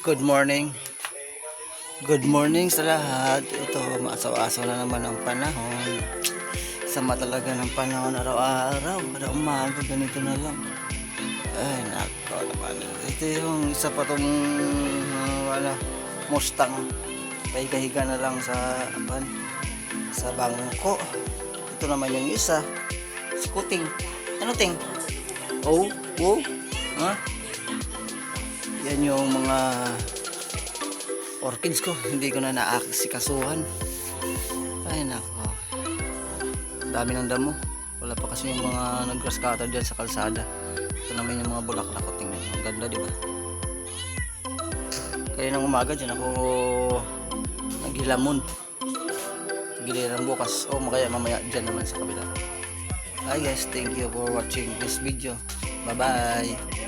Good morning. Good morning sa lahat. Ito, maasaw-asaw na naman ang panahon. Sama talaga ng panahon araw-araw. Kada umaga, ganito na lang. Ay, nako naman. Ito yung isa pa tong Mustang. Pahiga-higa na lang sa bangko. Ito naman yung isa. Si Kuting. Ano, Ting? Oh, oh. Ha? Yan yung mga orchids ko, hindi ko na naasikasuhan. Ay nako, dami ng damo. Wala pa kasi yung mga nag-grass cutter dyan sa kalsada. Ito naman yung mga bulaklak ko, tingnan. Ang ganda, di ba? Kaya nang umaga dyan ako naghilamon. Giliran bukas o kaya mamaya dyan naman sa kabila. Hi guys, thank you for watching this video. Bye bye.